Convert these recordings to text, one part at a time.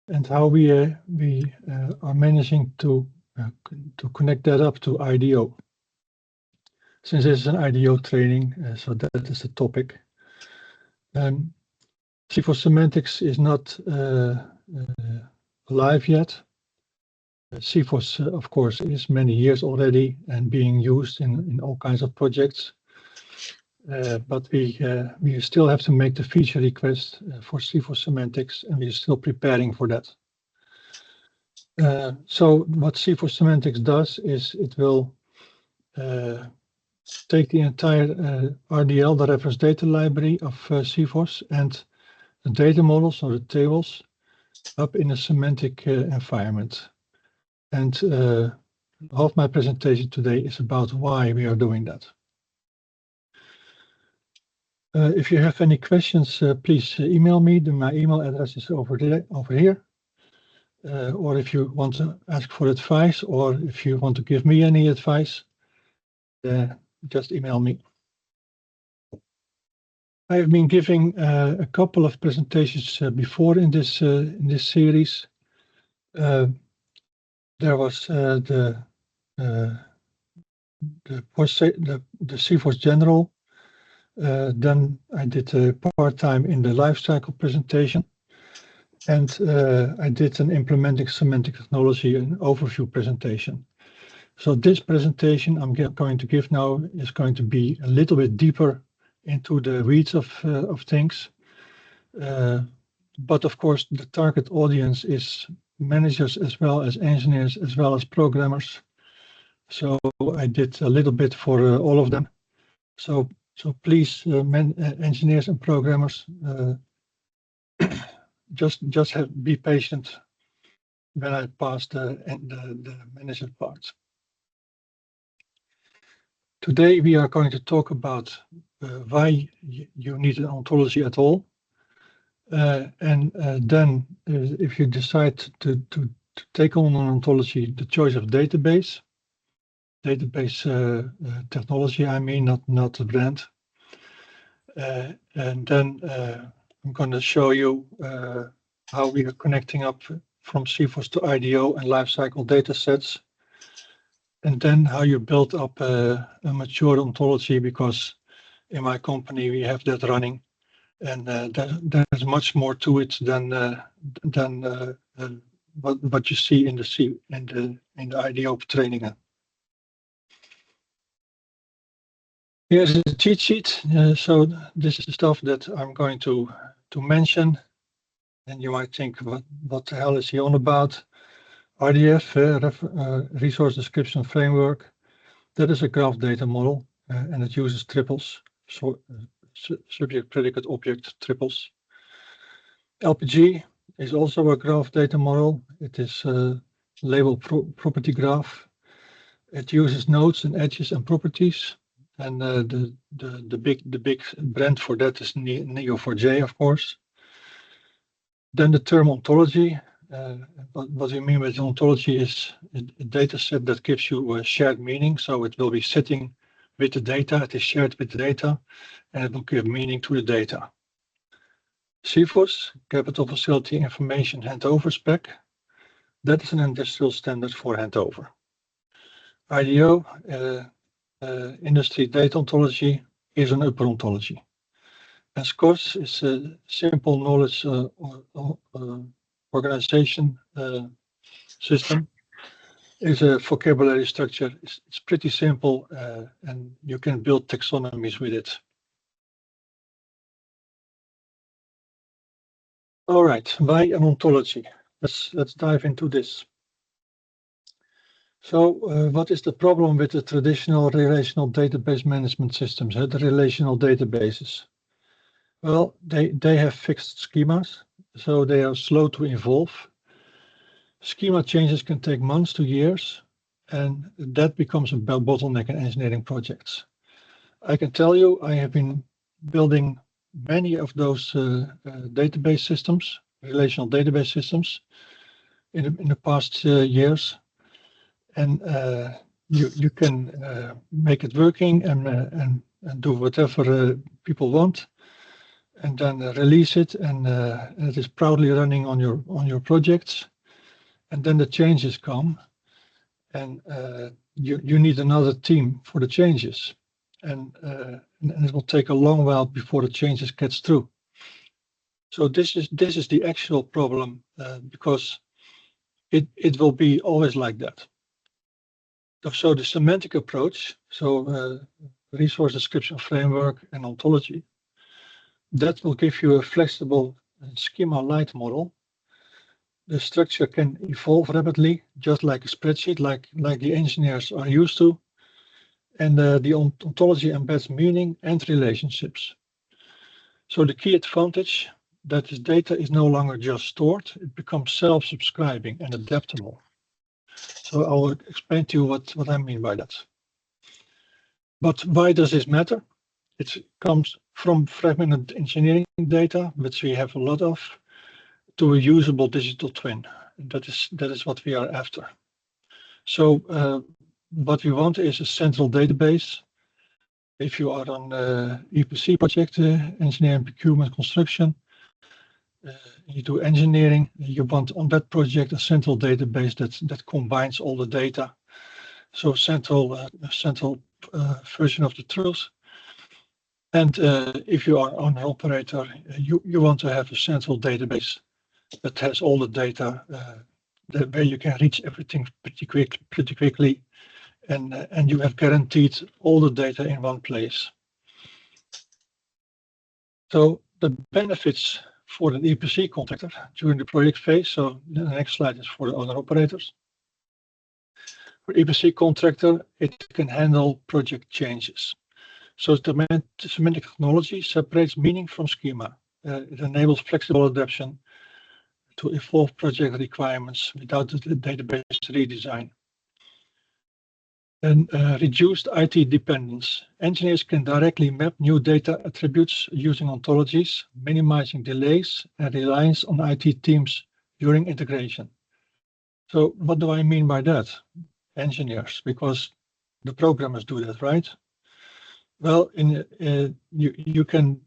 and how we are managing to connect that up to IDO. Since this is an IDO training, so that is the topic. CFIHOS Semantics is not live yet. CFIHOS, of course, is many years already and being used in all kinds of projects. But we still have to make the feature request for CFIHOS Semantics, and we're still preparing for that. So what CFIHOS Semantics does is it will take the entire RDL, the reference data library of CFIHOS, and the data models or the tables up in a semantic environment. And half my presentation today is about why we are doing that. If you have any questions, please email me. My email address is over here. Or if you want to ask for advice, or if you want to give me any advice, just email me. I have been giving a couple of presentations before in this series. There was the CFIHOS General. Then I did a part-time in the lifecycle presentation, and I did an implementing semantic technology and overview presentation. So this presentation I'm going to give now is going to be a little bit deeper into the weeds of things. But of course, the target audience is managers as well as engineers as well as programmers. So I did a little bit for all of them. So please, engineers and programmers, just be patient when I pass the manager part. Today we are going to talk about why you need an ontology at all, and then if you decide to take on an ontology, the choice of database technology, I mean, not the brand, and then I'm going to show you how we are connecting up from CFIHOS to IDO and lifecycle data sets. And then how you build up a mature ontology, because in my company we have that running, and there's much more to it than what you see in the IDO training. Here's a cheat sheet. So this is the stuff that I'm going to mention, and you might think, what the hell is he on about? RDF, Resource Description Framework, that is a graph data model, and it uses triples, so subject, predicate, object, triples. LPG is also a graph data model. It is a label property graph. It uses nodes and edges and properties, and the big brand for that is Neo4j, of course. Then the term ontology. What we mean with ontology is a data set that gives you a shared meaning. So it will be sitting with the data, it is shared with the data, and it will give meaning to the data. CFIHOS, Capital Facility Information Handover Spec, that is an industrial standard for handover. IDO, Industry Data Ontology, is an upper ontology. And SCORS is a simple knowledge organization system. Is a vocabulary structure. It's pretty simple, and you can build taxonomies with it. All right, why an ontology? Let's dive into this. So what is the problem with the traditional relational database management systems, the relational databases? Well, they have fixed schemas, so they are slow to evolve. Schema changes can take months to years, and that becomes a bottleneck in engineering projects. I can tell you, I have been building many of those database systems, relational database systems, in the past years, and you can make it working and do whatever people want. and then release it, and it is proudly running on your projects. And then the changes come, and you need another team for the changes, and it will take a long while before the changes gets through. So this is the actual problem, because it will be always like that. So the semantic approach, resource description framework and ontology, that will give you a flexible schema-light model. The structure can evolve rapidly, just like a spreadsheet, like the engineers are used to. And the ontology embeds meaning and relationships. So the key advantage, that this data is no longer just stored, it becomes self-subscribing and adaptable. So I will explain to you what I mean by that. But why does this matter? It comes from fragmented engineering data, which we have a lot of, to a usable digital twin. That is what we are after. So what we want is a central database. If you are on EPC project, engineering, procurement, construction, you do engineering, you want on that project a central database that combines all the data. So central version of the truth. And if you are an operator, you want to have a central database that has all the data, where you can reach everything pretty quickly, and you have guaranteed all the data in one place. So the benefits for an EPC contractor during the project phase. So the next slide is for the owner operators. For EPC contractor, it can handle project changes. So the semantic technology separates meaning from schema. It enables flexible adaptation to evolve project requirements without the database redesign. And reduced IT dependence. Engineers can directly map new data attributes using ontologies, minimizing delays and reliance on IT teams during integration. So what do I mean by that? Engineers, because the programmers do that, right? Well, you can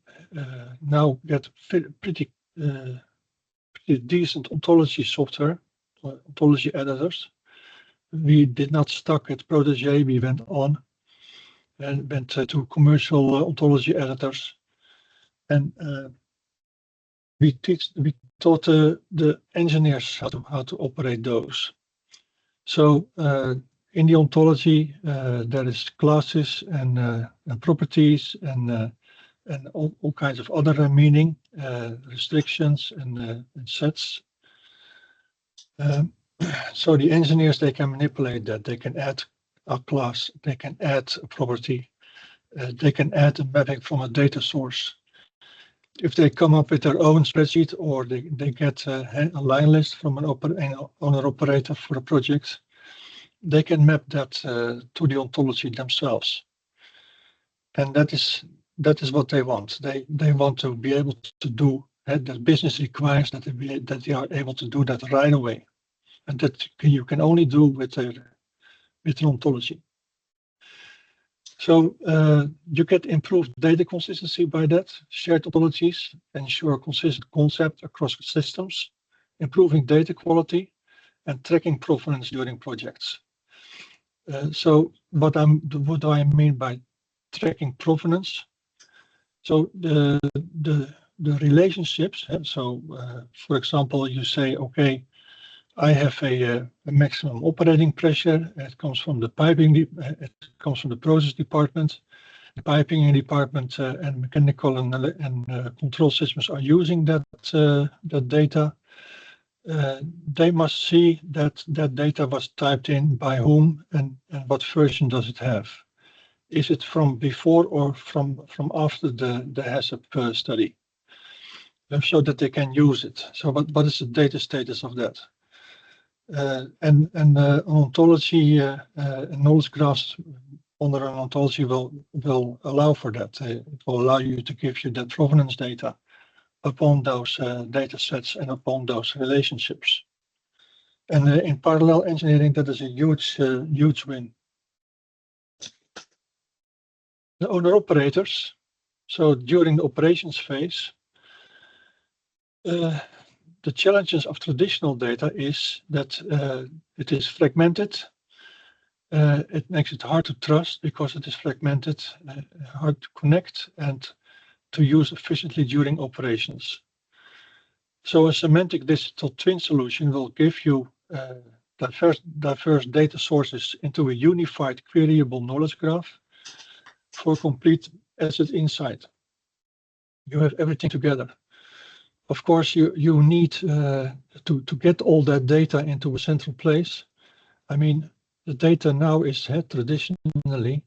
now get pretty decent ontology software, ontology editors. We did not stop at Protégé, we went on and went to commercial ontology editors, and we taught the engineers how to operate those. So in the ontology, there is classes and properties and all kinds of other meaning, restrictions and sets. So the engineers, they can manipulate that. They can add a class, they can add a property, they can add a mapping from a data source. If they come up with their own spreadsheet, or they get a line list from an owner operator for a project, they can map that to the ontology themselves. And that is what they want. They want to be able to do that. Business requires that they are able to do that right away, and that you can only do with an ontology. So you get improved data consistency by that. Shared ontologies ensure a consistent concept across systems, improving data quality and tracking provenance during projects. So what do I mean by tracking provenance? So the relationships. So for example, you say, okay, I have a maximum operating pressure. It comes from the piping. It comes from the process department. The piping department and mechanical and control systems are using that data. They must see that data was typed in by whom and what version does it have. Is it from before or from after the HACCP study? So that they can use it. So what is the data status of that? And ontology knowledge graphs under an ontology will allow for that. It will allow you to give you that provenance data upon those data sets and upon those relationships. And in parallel engineering, that is a huge win. The owner operators, So during the operations phase, the challenges of traditional data is that it is fragmented. It makes it hard to trust because it is fragmented, hard to connect and to use efficiently during operations. So a semantic digital twin solution will give you diverse data sources into a unified queryable knowledge graph for complete asset insight. You have everything together. Of course, you need to get all that data into a central place. I mean, the data now is traditionally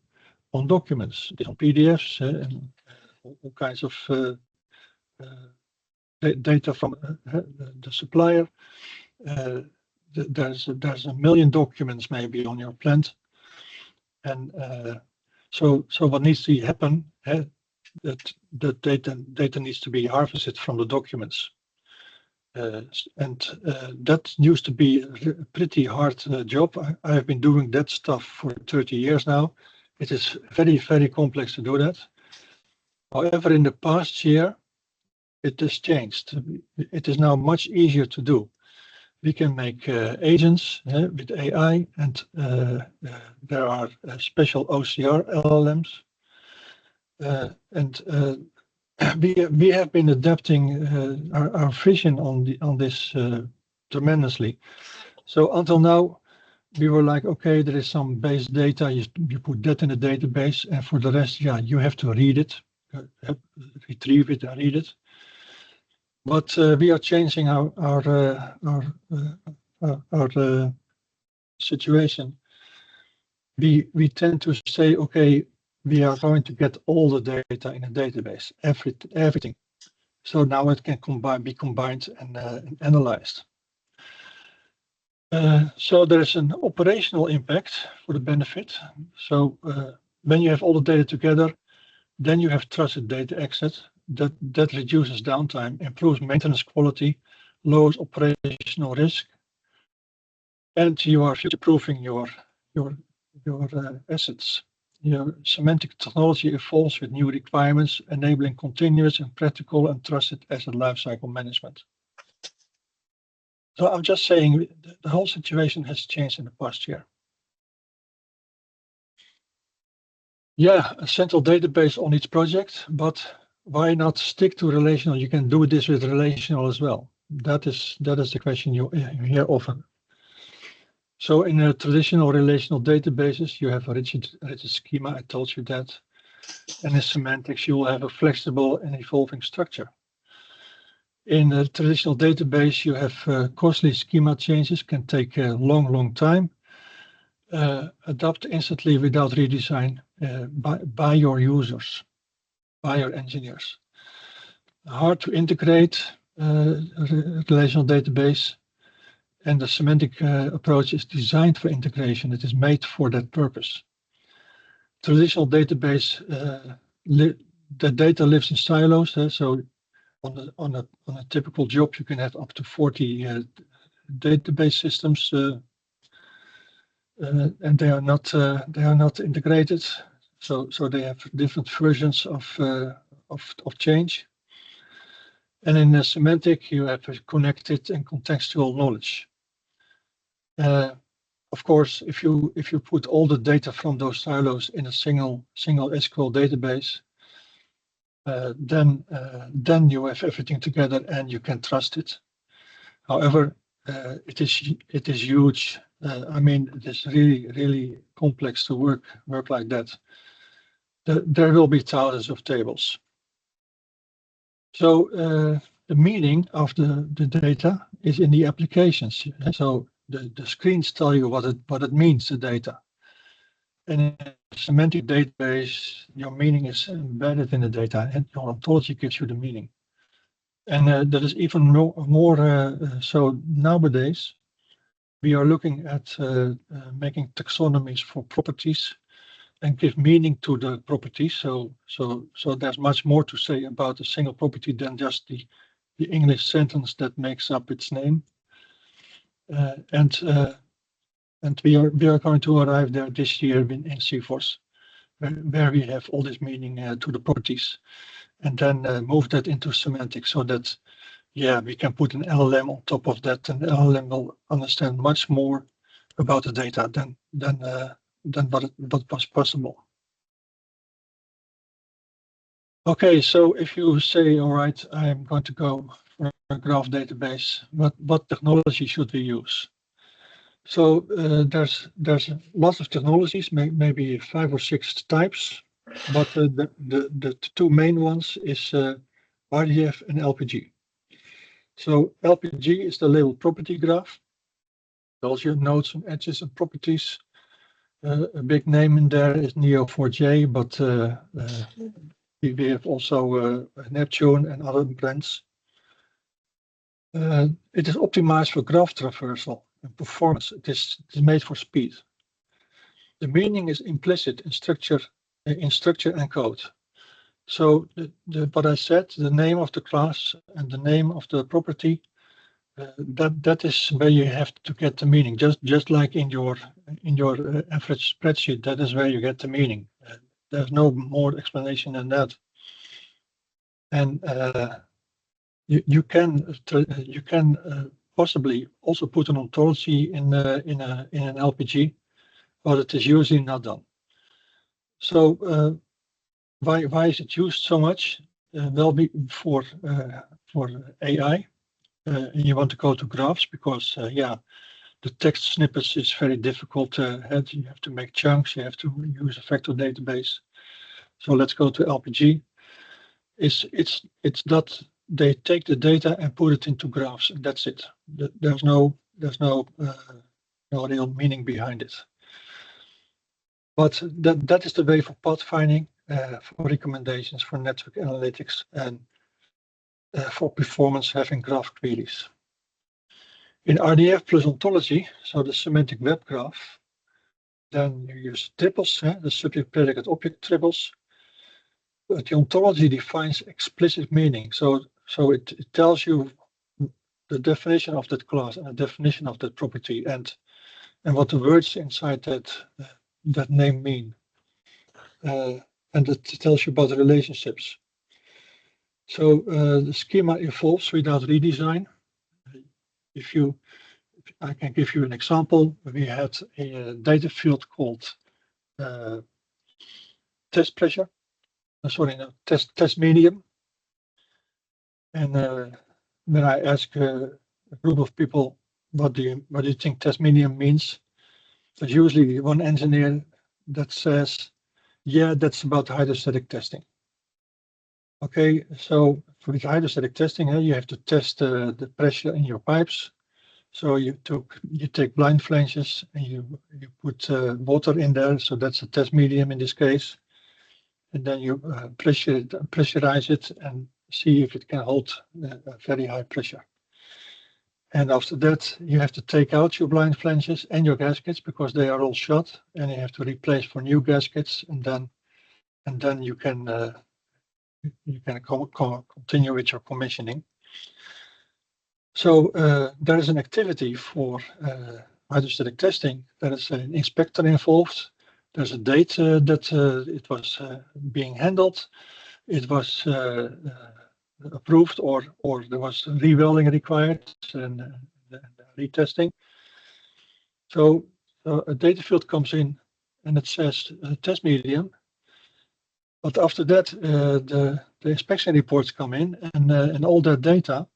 on documents, on PDFs, and all kinds of data from the supplier. There's a million documents maybe on your plant, and so what needs to happen? That data needs to be harvested from the documents, and that used to be a pretty hard job. I have been doing that stuff for 30 years now. It is very complex to do that. However, in the past year, it has changed. It is now much easier to do. We can make agents with AI, and there are special OCR LLMs. And we have been adapting our vision on this tremendously. So until now, we were like, okay, there is some base data, you put that in the database, and for the rest, yeah, you have to read it, retrieve it and read it. But we are changing our situation. We tend to say, okay, we are going to get all the data in a database, everything. So now it can be combined and analyzed. So there's an operational impact for the benefit. So when you have all the data together, then you have trusted data access. That reduces downtime, improves maintenance quality, lowers operational risk, and you are future-proofing your assets. Your semantic technology evolves with new requirements, enabling continuous and practical and trusted asset lifecycle management. So I'm just saying the whole situation has changed in the past year. Yeah, a central database on each project, but why not stick to relational? You can do this with relational as well. That is the question you hear often. So in a traditional relational databases, you have a rigid schema. I told you that. And in semantics, you will have a flexible and evolving structure. In a traditional database, you have costly schema changes, can take a long time. Adapt instantly without redesign by your users, by your engineers. Hard to integrate relational database, and the semantic approach is designed for integration. It is made for that purpose. Traditional database, the data lives in silos. So on a typical job, you can have up to 40 database systems, and they are not integrated. So they have different versions of change. And in the semantic, you have connected and contextual knowledge. Of course, if you put all the data from those silos in a single SQL database, then you have everything together and you can trust it. However, it is huge. I mean, it is really complex to work like that. There will be thousands of tables. So the meaning of the data is in the applications. So the screens tell you what it means, the data. And in a semantic database, your meaning is embedded in the data, and your ontology gives you the meaning. And that is even more so nowadays. We are looking at making taxonomies for properties and give meaning to the properties. So there's much more to say about a single property than just the English sentence that makes up its name. And we are going to arrive there this year in CFIHOS. where we have all this meaning to the properties, and then move that into semantics so that, yeah, we can put an LLM on top of that, and the LLM will understand much more about the data than what was possible. Okay, so if you say, all right, I'm going to go for a graph database, what technology should we use? So there's lots of technologies, maybe 5 or 6 types, but the two main ones is RDF and LPG. So LPG is the label property graph. Tells you nodes and edges and properties. A big name in there is Neo4j, but we have also Neptune and other brands. It is optimized for graph traversal and performance. It is made for speed. The meaning is implicit in structure and code. So what I said, the name of the class and the name of the property, that is where you have to get the meaning. Just like in your average spreadsheet, that is where you get the meaning. There's no more explanation than that. And you can possibly also put an ontology in an LPG, but it is usually not done. So why is it used so much? Well, for AI, you want to go to graphs because yeah, the text snippets is very difficult to add. You have to make chunks. You have to use a vector database. So let's go to LPG. It's that they take the data and put it into graphs, and that's it. There's no real meaning behind it. But that is the way for pathfinding, for recommendations, for network analytics, and for performance having graph queries. In RDF plus ontology, so the semantic web graph, then you use triples, the subject predicate object triples. But the ontology defines explicit meaning. So it tells you the definition of that class and the definition of that property and what the words inside that name mean. And it tells you about the relationships. So the schema evolves without redesign. I can give you an example. We had a data field called test pressure. Test medium. And when I ask a group of people, what do you think test medium means? There's usually one engineer that says, yeah, that's about hydrostatic testing. Okay, so for the hydrostatic testing, you have to test the pressure in your pipes. So you take blind flanges and you put water in there. So that's a test medium in this case. And then you pressurize it and see if it can hold a very high pressure. And after that, you have to take out your blind flanges and your gaskets because they are all shot, and you have to replace for new gaskets, and then you can continue with your commissioning. So there is an activity for hydrostatic testing. There is an inspector involved. There's a date that it was being handled. It was approved, or there was rewelding required and retesting. So a data field comes in and it says test medium. But after that, the inspection reports come in and all that data.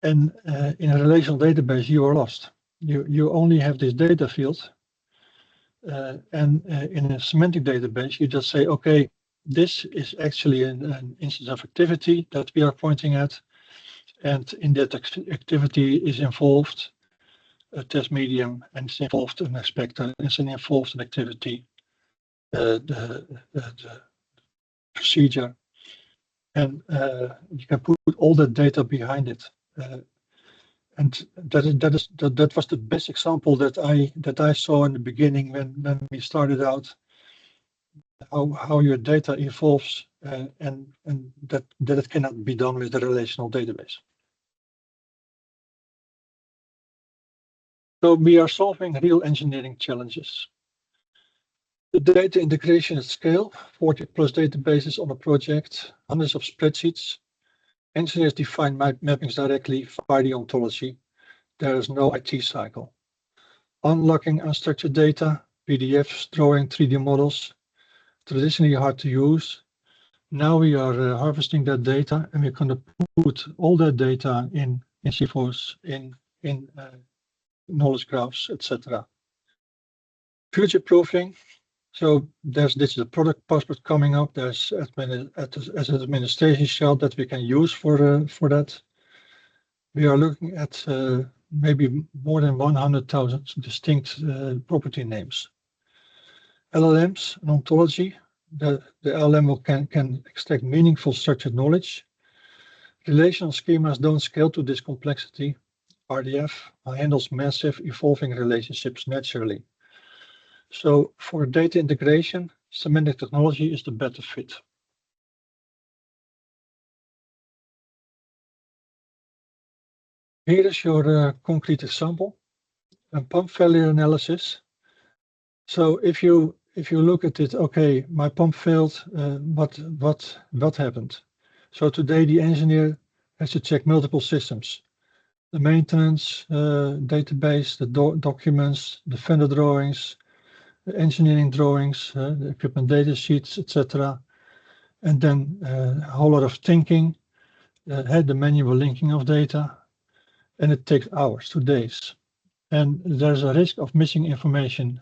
And in a relational database, you are lost. You only have this data field. And in a semantic database, you just say, okay, this is actually an instance of activity that we are pointing at. And in that activity is involved a test medium, and it's involved an inspector, it's involved an activity, the procedure. And you can put all that data behind it. And that was the best example that I saw in the beginning when we started out, how your data evolves and that it cannot be done with the relational database. So we are solving real engineering challenges. The data integration at scale, 40+ databases on a project, hundreds of spreadsheets. Engineers define mappings directly via the ontology. There is no IT cycle. Unlocking unstructured data, PDFs, drawing 3D models, traditionally hard to use. Now we are harvesting that data, and we're going to put all that data in CFIHOS, in knowledge graphs, etc. Future proofing. So there's digital product passport coming up. There's as an administration shell that we can use for that. We are looking at maybe more than 100,000 distinct property names. LLMs, an ontology. The LLM can extract meaningful structured knowledge. Relational schemas don't scale to this complexity. RDF handles massive evolving relationships naturally. So for data integration, semantic technology is the better fit. Here is your concrete example, a pump failure analysis. So if you look at it, okay, my pump failed, what happened? So today the engineer has to check multiple systems. The maintenance database, the documents, the vendor drawings, the engineering drawings, the equipment data sheets, etc. And then a whole lot of thinking, the manual linking of data, and it takes hours to days. And there's a risk of missing information.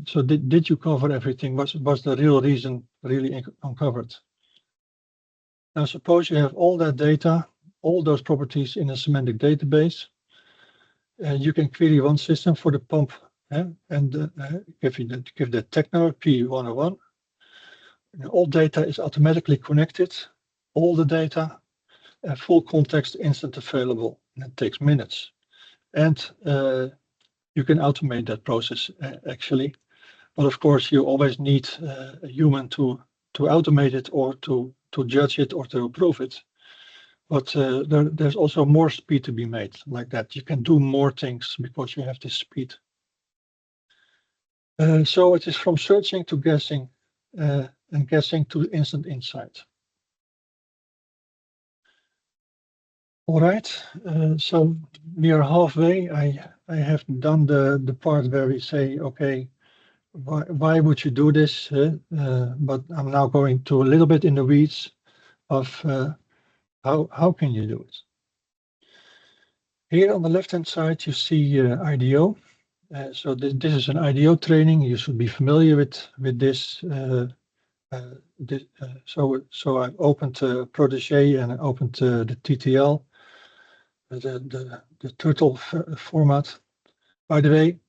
So did you cover everything? Was the real reason really uncovered? Now suppose you have all that data, all those properties in a semantic database. You can query one system for the pump and give the tech number P101. All data is automatically connected, all the data, full context, instant available, and it takes minutes. And you can automate that process actually, but of course you always need a human to automate it or to judge it or to approve it. But there's also more speed to be made like that. You can do more things because you have this speed. So it is from searching to guessing and guessing to instant insight. All right, so we are halfway. I have done the part where we say, okay, why would you do this? But I'm now going to a little bit in the weeds of how can you do it? Here on the left-hand side, you see IDO. So this is an IDO training. You should be familiar with this. So I opened Protégé and I opened the TTL, the turtle format. By the way,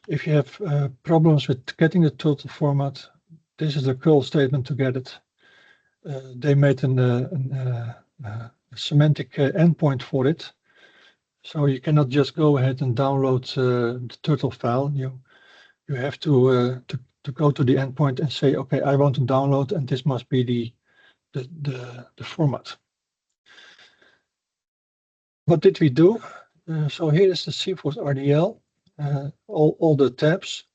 if you have problems with getting the turtle format, this is the curl statement to get it. They made a semantic endpoint for it. So you cannot just go ahead and download the turtle file. You have to go to the endpoint and say, okay, I want to download, and this must be the format. What did we do? So here is the CFIHOS RDL, all the tabs.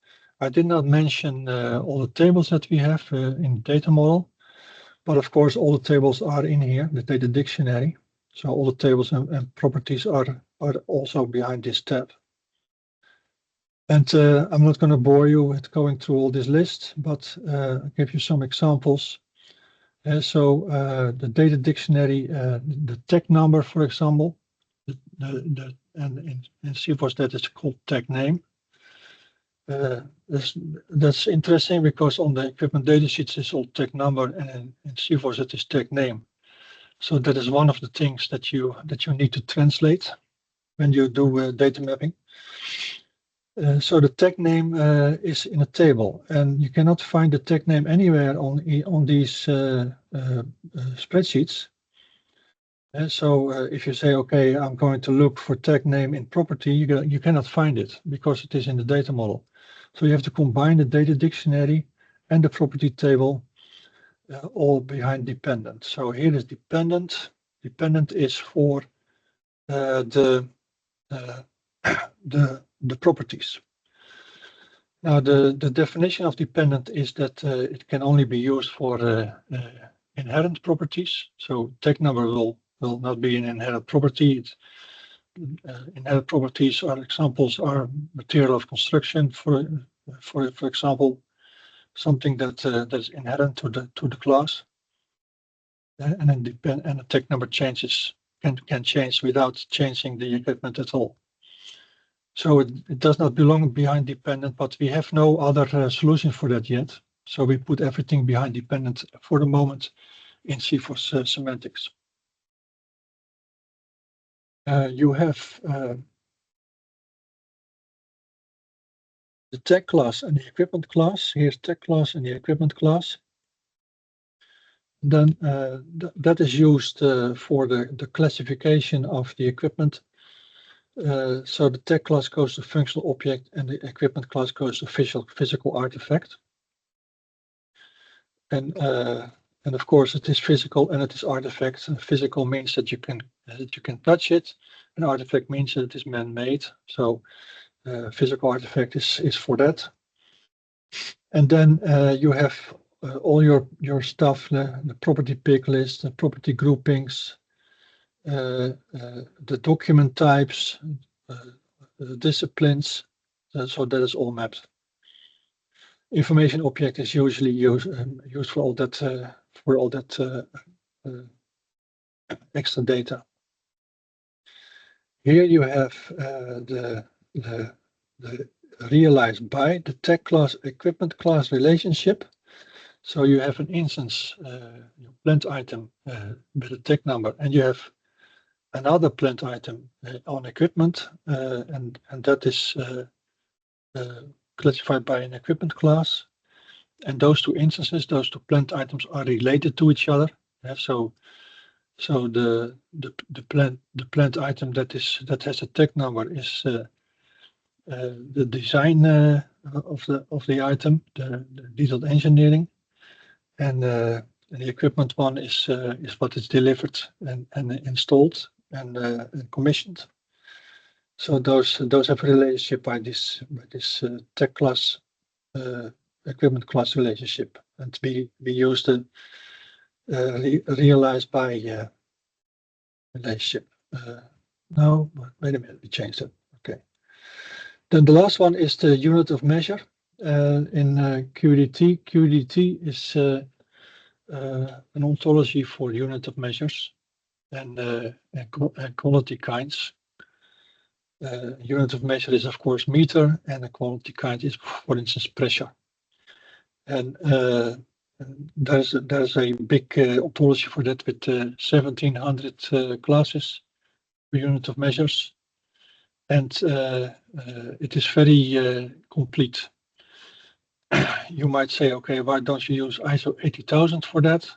I did not mention all the tables that we have in the data model, but of course all the tables are in here, the data dictionary. So all the tables and properties are also behind this tab. And I'm not going to bore you with going through all this list, but I'll give you some examples. So the data dictionary, the tag number, for example, and in CFIHOS that is called tag name. That's interesting because on the equipment data sheets it's all tag number, and in CFIHOS it is tag name. So that is one of the things that you need to translate when you do data mapping. So the tag name is in a table, and you cannot find the tag name anywhere on these spreadsheets. So if you say, okay, I'm going to look for tag name in property, you cannot find it because it is in the data model. So you have to combine the data dictionary and the property table all behind dependent. So here is dependent. Dependent is for the properties. Now, the definition of dependent is that it can only be used for inherent properties. So tag number will not be an inherent property. Inherent properties are examples are material of construction, for example, something that is inherent to the class, and the tag number changes can change without changing the equipment at all. So it does not belong behind dependent, but we have no other solution for that yet. So we put everything behind dependent for the moment in CFIHOS semantics. You have the tag class and the equipment class. Here's tag class and the equipment class. Then that is used for the classification of the equipment. So the tag class goes to functional object and the equipment class goes to physical artifact. And of course it is physical and it is artifact. Physical means that you can touch it, and artifact means that it is man-made. So physical artifact is for that. And then you have all your stuff, the property pick list, the property groupings, the document types, the disciplines. So that is all mapped. Information object is usually used for all that extra data. Here you have the realized by the tag class equipment class relationship. So you have an instance plant item with a tag number, and you have another plant item on equipment, and that is classified by an equipment class. And those two instances, those two plant items, are related to each other. So the plant item that has a tag number is the design of the item, the detailed engineering, and the equipment one is what is delivered and installed and commissioned. So those have a relationship by this tag class equipment class relationship, and we use the realized by relationship. No, wait a minute, we changed it. Okay. Then the last one is the unit of measure in QDT. QDT is an ontology for unit of measures and quality kinds. Unit of measure is of course meter, and a quality kind is, for instance, pressure. And there's a big ontology for that with 1700 classes per unit of measures, and it is very complete. You might say, okay, why don't you use ISO 80000 for that?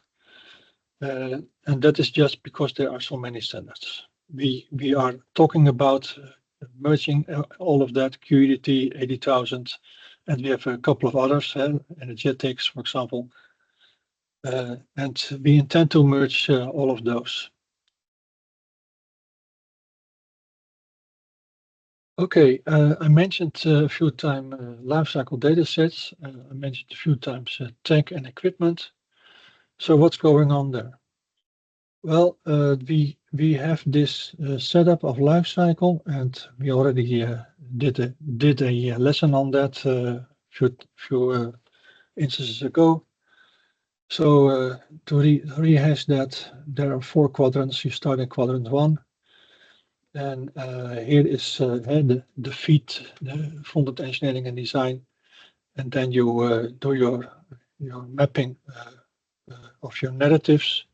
And that is just because there are so many standards. We are talking about merging all of that, QEDT 80000, and we have a couple of others, energetics, for example, and we intend to merge all of those. Okay, I mentioned a few times lifecycle data sets. I mentioned a few times tech and equipment. So what's going on there? Well, we have this setup of lifecycle, and we already did a lesson on that few instances ago. So to rehash that, there are 4 quadrants. You start in quadrant 1. And here is the feed, the front-end engineering and design, and then you do your mapping of your narratives,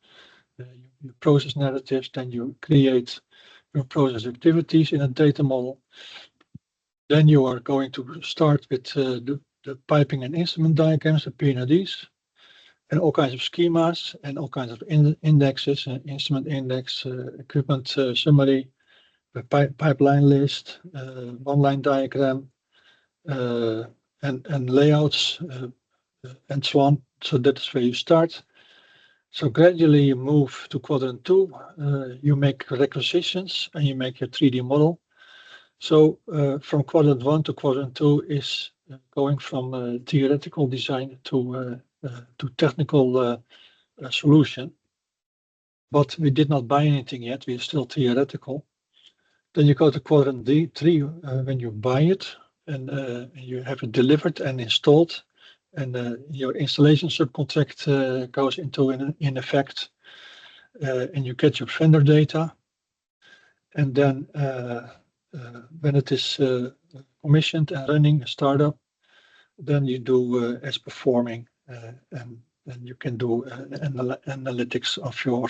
your process narratives. Then you create your process activities in a data model. Then you are going to start with the piping and instrument diagrams, the P&IDs, and all kinds of schemas and all kinds of indexes, instrument index, equipment summary, a pipeline list, one-line diagram, and layouts, and so on. So that's where you start. So gradually you move to quadrant 2. You make requisitions and you make your 3D model. So from quadrant 1 to quadrant 2 is going from theoretical design to technical solution. But we did not buy anything yet. We are still theoretical. Then you go to quadrant D3 when you buy it and you have it delivered and installed, and your installation subcontract goes into in effect, and you get your vendor data. And then when it is commissioned and running a startup, then you do as performing, and you can do analytics of your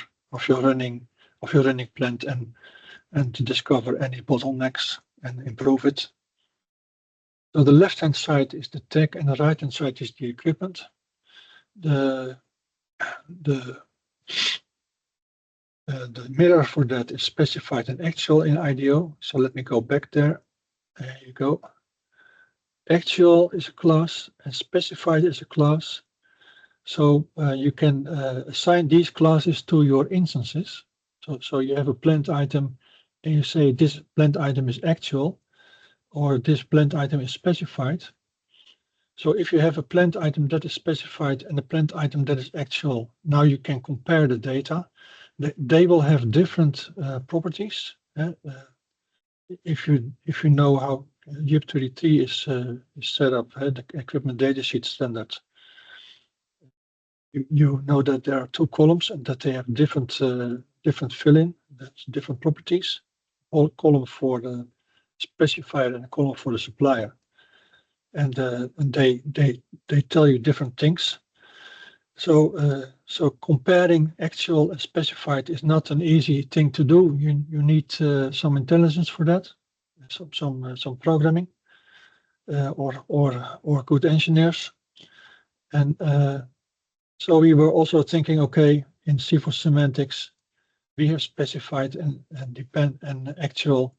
running plant and to discover any bottlenecks and improve it. So the left-hand side is the tech and the right-hand side is the equipment. The mirror for that is specified and actual in IDO. So let me go back there. There you go. Actual is a class and specified is a class. So you can assign these classes to your instances. So you have a plant item and you say this plant item is actual or this plant item is specified. So if you have a plant item that is specified and a plant item that is actual, now you can compare the data. They will have different properties. If you know how YIP33 is set up, the equipment datasheet standard, you know that there are two columns and that they have different fill-in, that's different properties. All column for the specifier and a column for the supplier, and they tell you different things. So comparing actual and specified is not an easy thing to do. You need some intelligence for that, some programming, or good engineers. And so we were also thinking, okay, in CFIHOS semantics, we have specified and actual.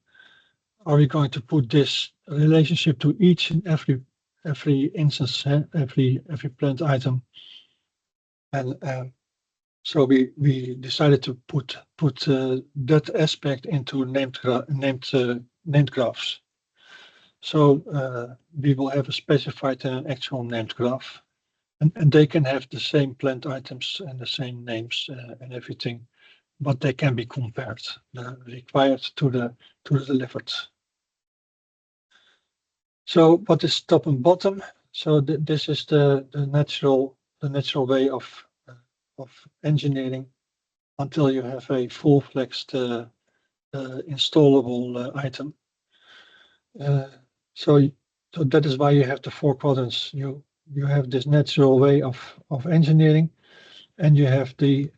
Are we going to put this relationship to each and every instance, every plant item? And so we decided to put that aspect into named graphs. So we will have a specified and an actual named graph, and they can have the same plant items and the same names and everything, but they can be compared, required to the delivered. So what is top and bottom? So this is the natural way of engineering until you have a full-flexed installable item. So that is why you have the 4 quadrants. You have this natural way of engineering, and you have the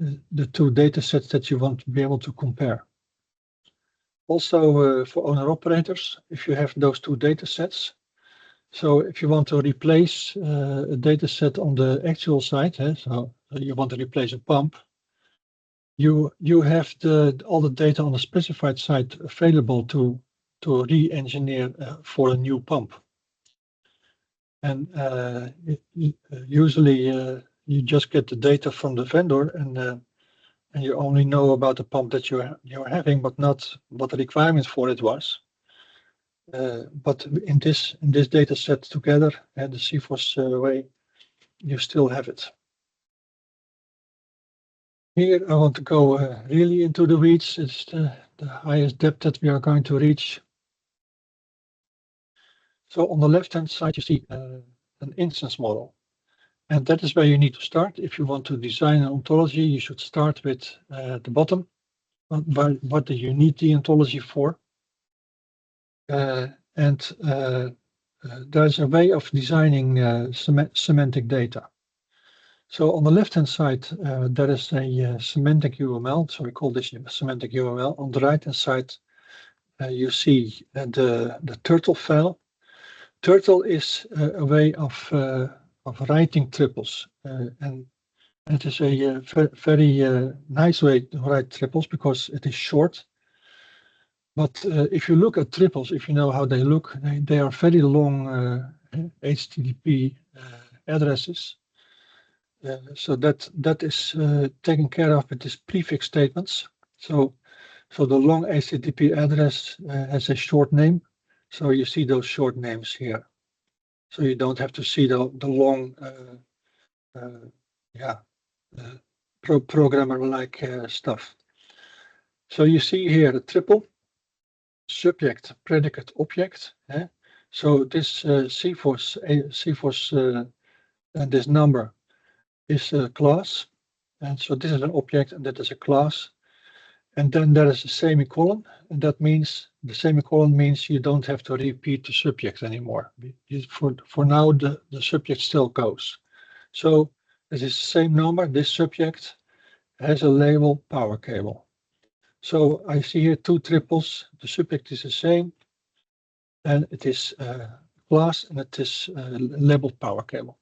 2 data sets that you want to be able to compare. Also for owner-operators, if you have those 2 data sets, so if you want to replace a data set on the actual side, so you want to replace a pump, you have all the data on the specified side available to re-engineer for a new pump. And usually you just get the data from the vendor, and you only know about the pump that you're having, but not what the requirements for it was. But in this data set together, and the CFIHOS way, you still have it. Here I want to go really into the weeds. It's the highest depth that we are going to reach. So on the left-hand side, you see an instance model. And that is where you need to start. If you want to design an ontology, you should start with the bottom. What do you need the ontology for? And there's a way of designing semantic data. So on the left-hand side, there is a semantic UML. So we call this semantic UML. On the right-hand side, you see the turtle file. Turtle is a way of writing triples, and it is a very nice way to write triples because it is short. But if you look at triples, if you know how they look, they are very long HTTP addresses. So that is taken care of with these prefix statements. So the long HTTP address has a short name. So you see those short names here. So you don't have to see the long, programmer-like stuff. So you see here the triple subject, predicate, object. So this CFIHOS and this number is a class. And so this is an object and that is a class. And then there is a semicolon, and that means the semicolon means you don't have to repeat the subject anymore. For now, the subject still goes. So it is the same number. This subject has a label power cable. So I see here two triples. The subject is the same, and it is class, and it is labeled power cable.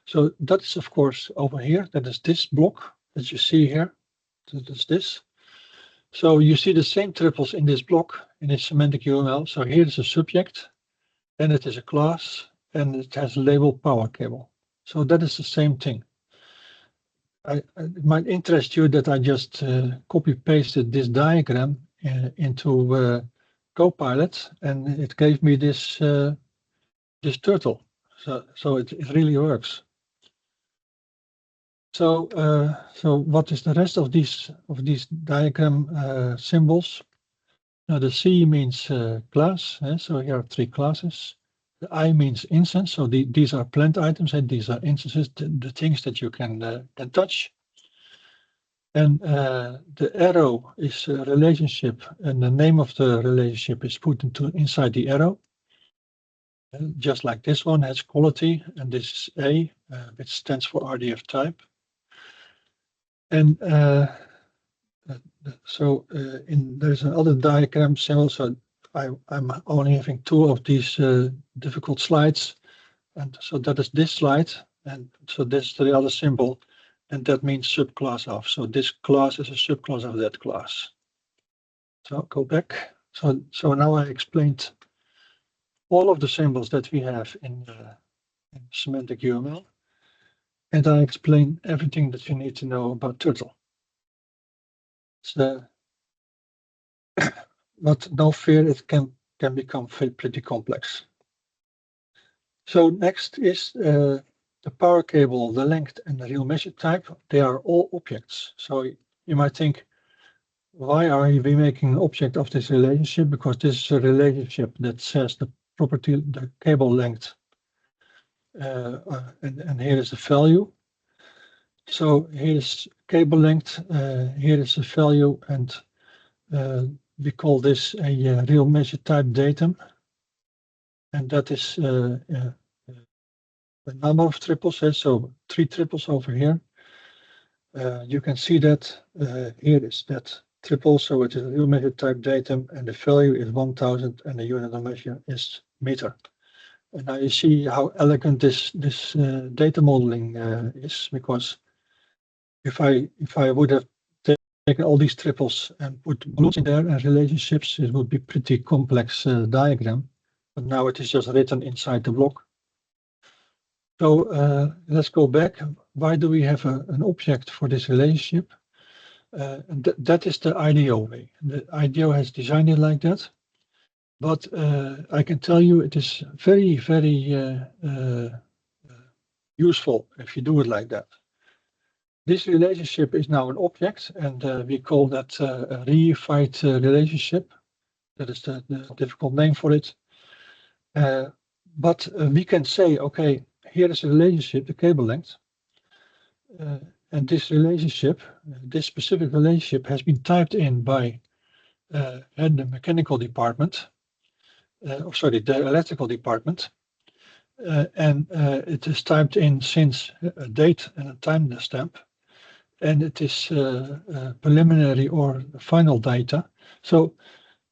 So that's of course over here. That is this block that you see here. That is this. So you see the same triples in this block in this semantic UML. So here is a subject, and it is a class, and it has a label power cable. So that is the same thing. It might interest you that I just copy pasted this diagram into Copilot, and it gave me this this turtle. So it really works. So what is the rest of these diagram symbols? Now the C means class, so here are three classes. The I means instance, so these are plant items, and these are instances, the things that you can touch. And the arrow is a relationship, and the name of the relationship is put inside the arrow. Just like this one has quality, and this is A, which stands for RDF type. And there's another diagram symbol. So I'm only having two of these difficult slides, and so that is this slide, and so this is the other symbol, and that means subclass of. So this class is a subclass of that class. So go back. So now I explained all of the symbols that we have in semantic UML, and I explained everything that you need to know about turtle. So, but no fear, it can become pretty complex. So next is the power cable, the length, and the real measure type. They are all objects. So you might think, why are we making an object of this relationship? Because this is a relationship that says the property, the cable length, and here is the value. So here's cable length, here is the value, and we call this a real measure type datum, and that is the number of triples. So 3 triples over here. You can see that here is that triple, so it is a real measure type datum, and the value is 1000, and the unit of measure is meter. And now you see how elegant this data modeling is, because if I would have taken all these triples and put balloons in there and relationships, it would be pretty complex diagram. But now it is just written inside the block. So let's go back. Why do we have an object for this relationship? And that is the IDO way. The IDO has designed it like that. But I can tell you it is very, very useful if you do it like that. This relationship is now an object, and we call that a reified relationship. That is the difficult name for it. But we can say, okay, here is a relationship, the cable length. And this relationship, this specific relationship has been typed in by the mechanical department, the electrical department. And it is typed in since a date and a time stamp. And it is preliminary or final data. So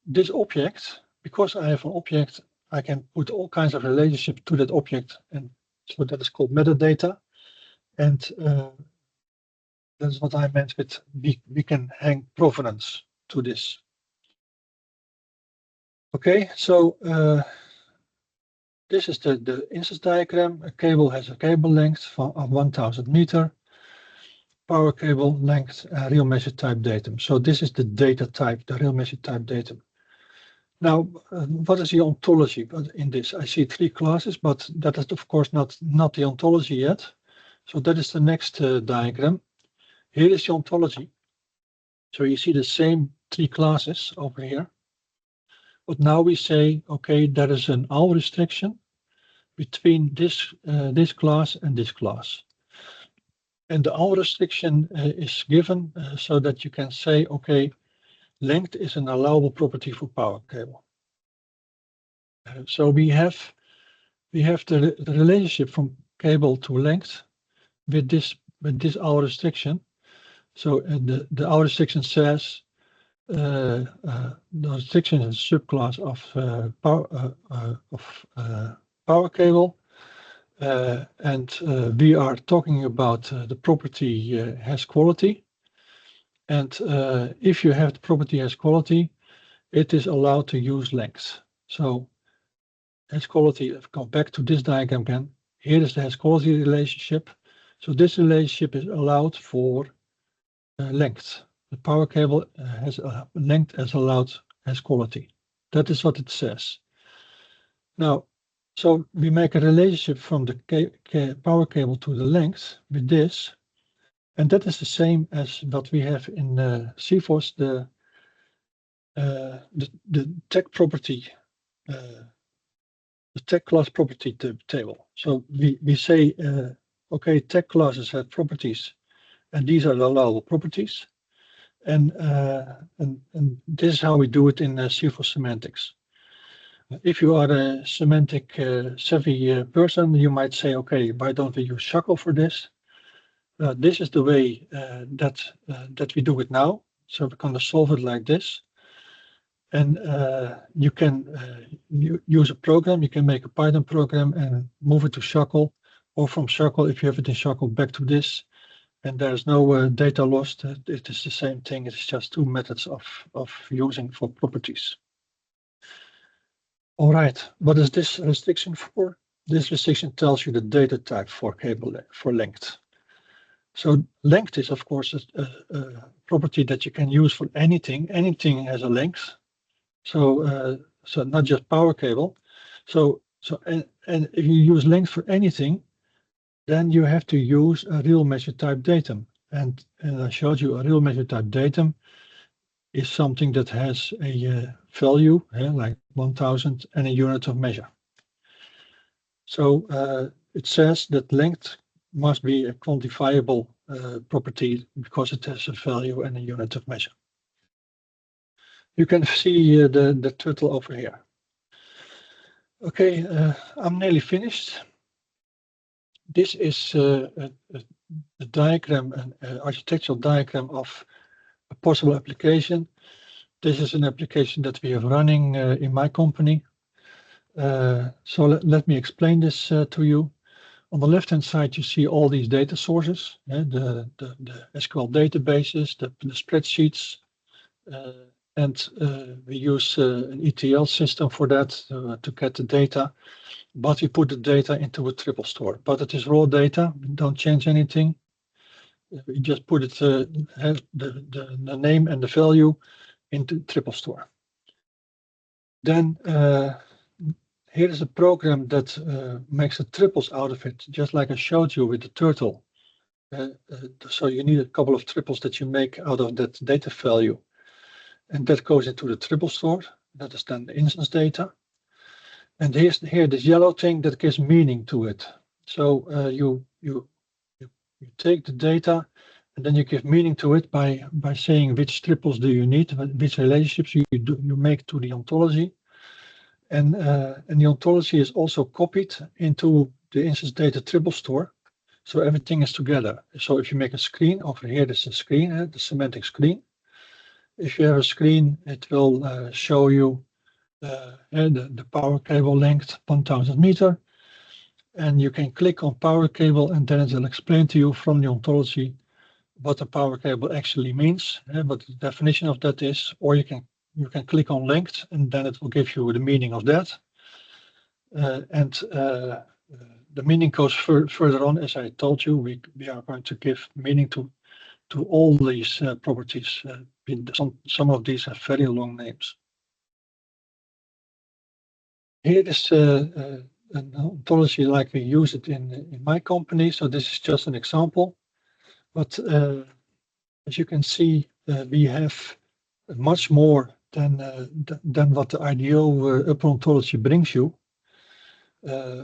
this object, because I have an object, I can put all kinds of relationships to that object, and so that is called metadata. And that's what I meant with we can hang provenance to this. Okay, so this is the instance diagram. A cable has a cable length of 1000 meter. Power cable length, real measure type datum. So this is the data type, the real measure type datum. Now, what is the ontology in this? I see 3 classes, but that is of course not the ontology yet. So that is the next diagram. Here is the ontology. So you see the same 3 classes over here. But now we say, okay, there is an OWL restriction between this class and this class. And the OWL restriction is given so that you can say, okay, length is an allowable property for power cable. So we have the relationship from cable to length with this OWL restriction. So the OWL restriction says the restriction is a subclass of power cable, and we are talking about the property has quality. And if you have the property has quality, it is allowed to use length. So has quality, come back to this diagram again. Here is the has quality relationship. So this relationship is allowed for length. The power cable has length as allowed has quality. That is what it says. Now, so we make a relationship from the power cable to the length with this, and that is the same as what we have in CFIHOS, the tech property, the tech class property table. So we say, okay, tech classes have properties, and these are the allowable properties. And this is how we do it in CFIHOS semantics. If you are a semantic savvy person, you might say, okay, why don't we use SHACL for this? This is the way that we do it now. So we're going to solve it like this. And you can use a program. You can make a Python program and move it to SHACL, or from SHACL, if you have it in SHACL, back to this. And there's no data lost. It is the same thing. It's just 2 methods of using for properties. All right, what is this restriction for? This restriction tells you the data type for cable for length. So length is of course a property that you can use for anything. Anything has a length. So so not just power cable. So and if you use length for anything, then you have to use a real measure type datum. And I showed you a real measure type datum is something that has a value like 1000 and a unit of measure. So it says that length must be a quantifiable property because it has a value and a unit of measure. You can see the turtle over here. Okay, I'm nearly finished. This is a diagram, an architectural diagram of a possible application. This is an application that we have running in my company. So let me explain this to you. On the left-hand side, you see all these data sources, the SQL databases, the spreadsheets, and we use an ETL system for that to get the data. But we put the data into a triple store. But it is raw data. We don't change anything. We just put it the name and the value into triple store. Then here is a program that makes the triples out of it, just like I showed you with the turtle. So you need a couple of triples that you make out of that data value. And that goes into the triple store. That is then the instance data. And here this yellow thing that gives meaning to it. So you take the data and then you give meaning to it by saying which triples do you need, which relationships you make to the ontology. And the ontology is also copied into the instance data triple store. So everything is together. So if you make a screen, over here there's a screen, the semantic screen. If you have a screen, it will show you the power cable length 1000 meter. And you can click on power cable and then it will explain to you from the ontology what the power cable actually means, what the definition of that is, or you can click on length and then it will give you the meaning of that. The meaning goes further on, as I told you. We are going to give meaning to all these properties. Some of these have very long names. Here is an ontology like we use it in my company. So this is just an example. But as you can see, we have much more than what the IDO upper ontology brings you.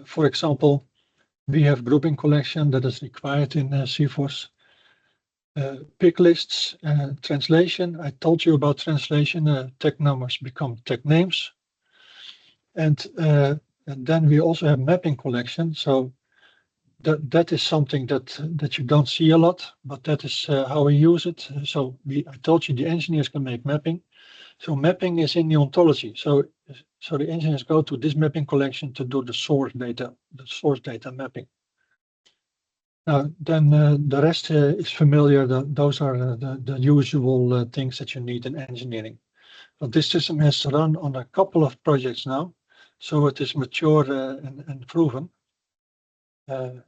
For example, we have grouping collection that is required in CFIHOS. Pick lists, translation. I told you about translation. Tag numbers become tag names. And then we also have mapping collection. So that is something that you don't see a lot, but that is how we use it. So I told you the engineers can make mapping. So mapping is in the ontology. So the engineers go to this mapping collection to do the source data mapping. Now, then the rest is familiar. Those are the usual things that you need in engineering. But this system has run on a couple of projects now, so it is mature and proven. And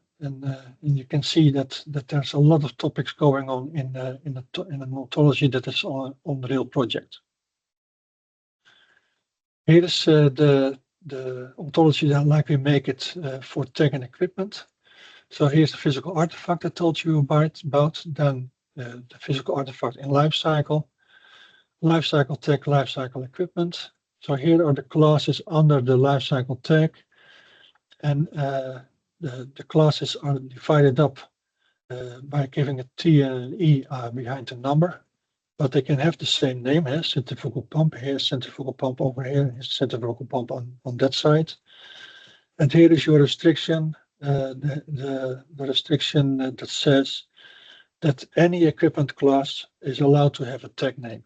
you can see that there's a lot of topics going on in an ontology that is on the real project. Here is the ontology that like we make it for tag and equipment. So here's the physical artifact I told you about. Then the physical artifact in lifecycle tag, lifecycle equipment. So here are the classes under the lifecycle tag, and the classes are divided up by giving a T and an E behind the number, but they can have the same name. Centrifugal pump here, centrifugal pump over here, centrifugal pump on that side. And here is your restriction, the restriction that says that any equipment class is allowed to have a tag name.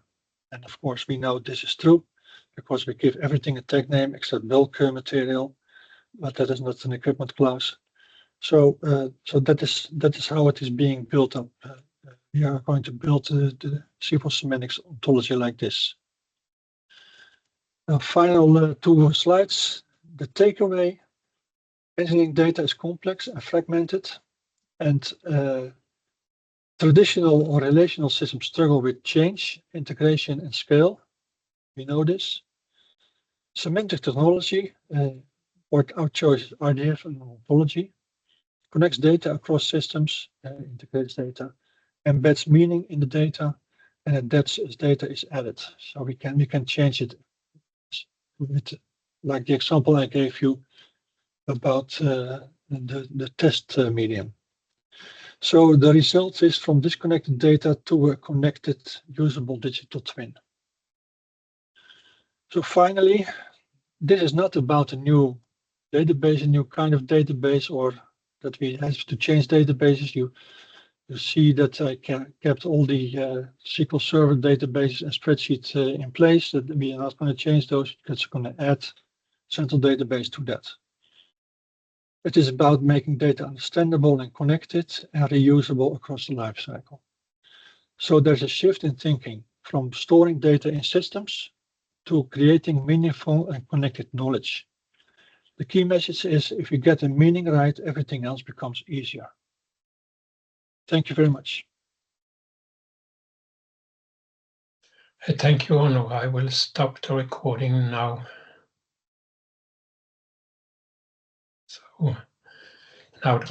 And of course, we know this is true because we give everything a tag name except bulk material, but that is not an equipment class. So that is how it is being built up. We are going to build the CFIHOS semantics ontology like this. Now, final two slides. The takeaway: engineering data is complex and fragmented, and traditional or relational systems struggle with change, integration, and scale. We know this. Semantic technology, or our choice is RDF and ontology, connects data across systems, integrates data, embeds meaning in the data, and adapts as data is added. So we can change it with, like the example I gave you about the test medium. So the result is from disconnected data to a connected, usable digital twin. So finally, this is not about a new database, a new kind of database, or that we have to change databases. You see that I kept all the SQL Server databases and spreadsheets in place, that we are not going to change those because we're going to add central database to that. It is about making data understandable and connected and reusable across the lifecycle. So there's a shift in thinking from storing data in systems to creating meaningful and connected knowledge. The key message is if you get the meaning right, everything else becomes easier. Thank you very much. Thank you, Onno. I will stop the recording now. So now the